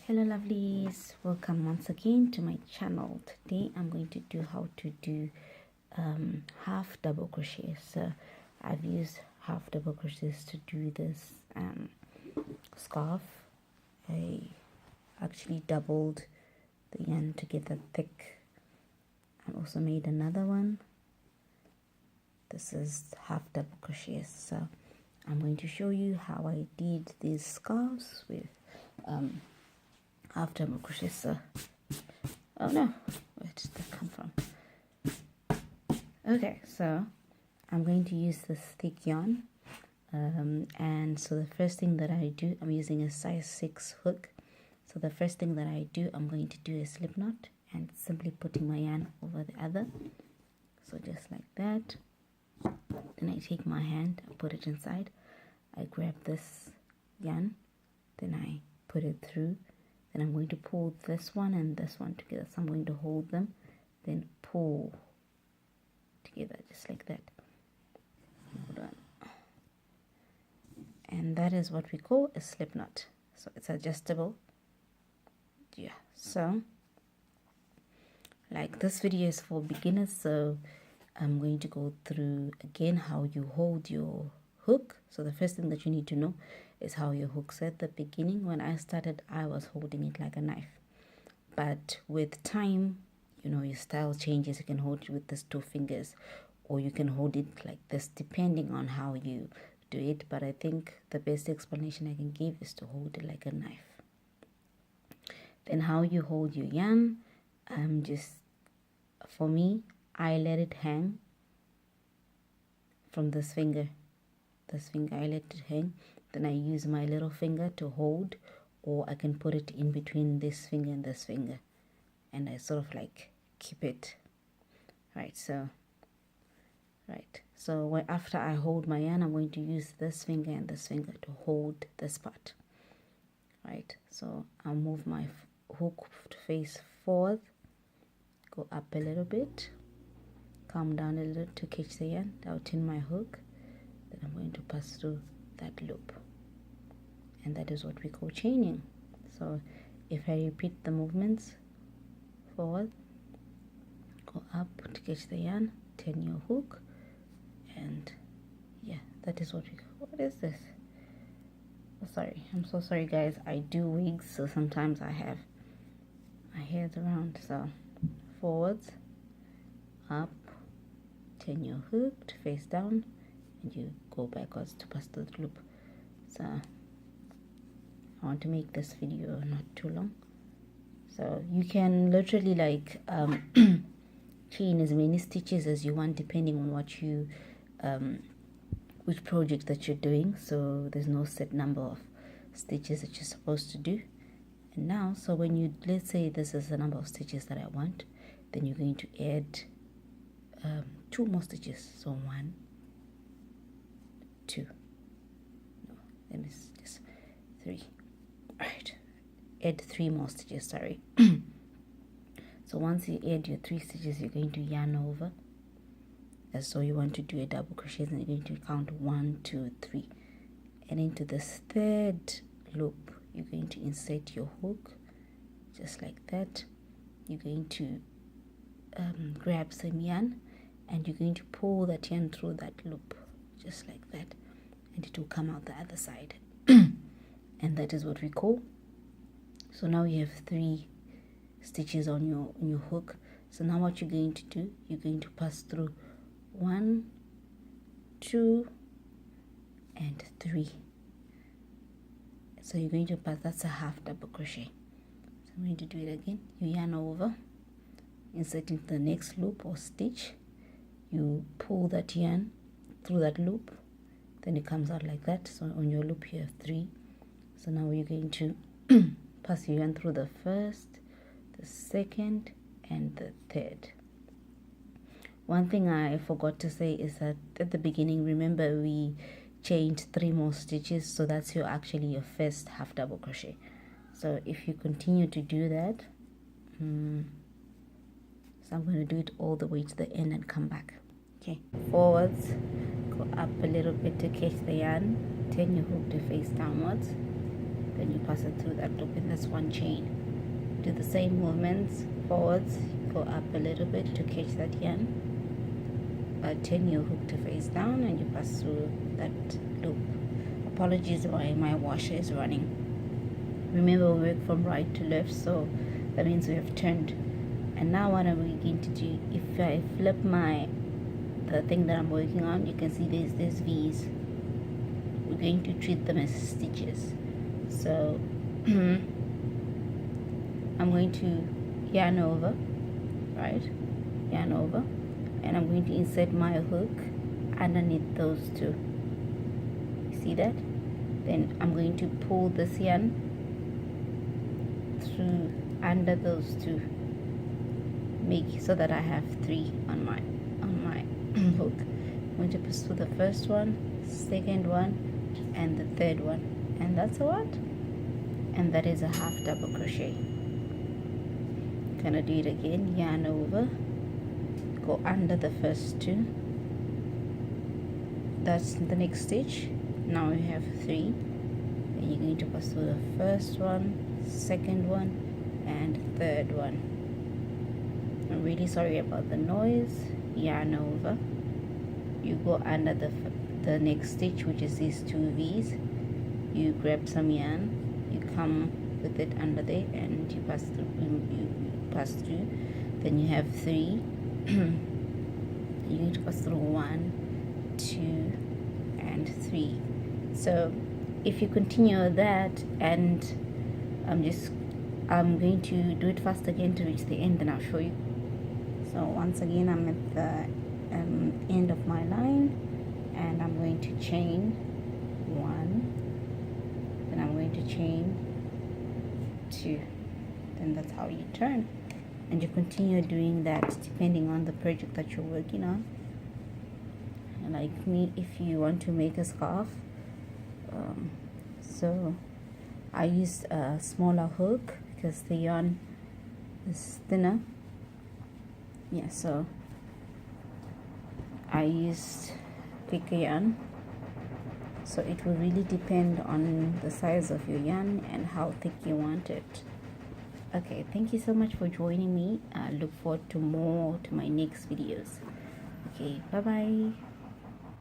Hello lovelies, welcome once again to my channel. Today I'm going to do how to do half double crochet. So I've used half double crochets to do this scarf. I actually doubled the yarn to get that thick. I also made another one. This is half double crochets. So I'm going to show you how I did these scarves with half double crochet. So oh no, where did that come from? Okay, so I'm going to use this thick yarn, and so the first thing that I do, I'm using a size 6 hook. So the first thing that I do, I'm going to do a slip knot and simply putting my yarn over the other, so just like that. Then I take my hand, I put it inside, I grab this yarn, then I put it through. Then I'm going to pull this one and this one together. So I'm going to hold them, then pull together just like that. Hold on. And that is what we call a slip knot. So it's adjustable. Yeah. So like this video is for beginners, so I'm going to go through again how you hold your hook. So the first thing that you need to know is how your hook's at the beginning. When I started, I was holding it like a knife, but with time, you know, your style changes. You can hold it with these 2 fingers, or you can hold it like this, depending on how you do it. But I think the best explanation I can give is to hold it like a knife. Then how you hold your yarn, just for me, I let it hang from this finger. I let it hang. Then I use my little finger to hold, or I can put it in between this finger and this finger, and I sort of like keep it right. So after I hold my yarn, I'm going to use this finger and this finger to hold this part, right? So I'll move my hook to face forward, go up a little bit, come down a little to catch the yarn, out in my hook. Then I'm going to pass through that loop, and that is what we call chaining. So if I repeat the movements: forward, go up to catch the yarn, turn your hook, and yeah, that is what we call. What is this? Oh, sorry, I'm so sorry guys, I do wigs, so sometimes I have my hairs around. So forwards, up, turn your hook to face down, and you go backwards to pass through the loop. So I want to make this video not too long, so you can literally like chain as many stitches as you want, depending on what you which project that you're doing. So there's no set number of stitches that you're supposed to do. And now, so when you, let's say this is the number of stitches that I want, then you're going to add 2 more stitches. So 1, 2, no, let me just 3. All right, add 3 more stitches, sorry. So once you add your 3 stitches, you're going to yarn over. And so you want to do a double crochet, and you're going to count 1, 2, 3, and into this 3rd loop you're going to insert your hook just like that. You're going to grab some yarn, and you're going to pull that yarn through that loop just like that, and it will come out the other side. And that is what we call. So now you have 3 stitches on your hook. So now what you're going to do, you're going to pass through 1, 2, and 3. So you're going to pass, that's a half double crochet. So I'm going to do it again. You yarn over, insert into the next loop or stitch, you pull that yarn through that loop, then it comes out like that. So on your loop you have 3. So now you're going to pass your yarn through the 1st, the 2nd, and the 3rd. One thing I forgot to say is that at the beginning, remember we chained 3 more stitches, so that's actually your first half double crochet. So if you continue to do that, so I'm going to do it all the way to the end and come back. Okay, forwards, go up a little bit to catch the yarn, turn your hook to face downwards, then you pass it through that loop, and that's one chain. Do the same movements forwards, go up a little bit to catch that yarn, turn your hook to face down, and you pass through that loop. Apologies why my washer is running. Remember, we work from right to left, so that means we have turned. And now what I'm going to do, if I flip the thing that I'm working on, you can see there's V's. We're going to treat them as stitches. So I'm going to yarn over, right? Yarn over, and I'm going to insert my hook underneath those two. You see that? Then I'm going to pull this yarn through under those two, make so that I have 3 on my hook. I'm going to push through the first one, second one, and the third one, and that's what? And that is a half double crochet. Gonna do it again. Yarn over, go under the first 2. That's the next stitch. Now we have 3. And you're going to pass through the first one, second one, and third one. I'm really sorry about the noise. Yarn over, you go under the next stitch, which is these 2 V's. You grab some yarn, you come with it under there, and you pass through. Then you have 3. You need to pass through 1, 2, and 3. So if you continue that, and I'm going to do it fast again to reach the end, and I'll show you. So once again, I'm at the end of my line, and I'm going to chain 1, then I'm going to chain 2, then that's how you turn. And you continue doing that depending on the project that you're working on. And like me, if you want to make a scarf, so I used a smaller hook because the yarn is thinner. Yeah, so I used thicker yarn. So it will really depend on the size of your yarn and how thick you want it. Okay, thank you so much for joining me. I look forward to my next videos. Okay, bye bye.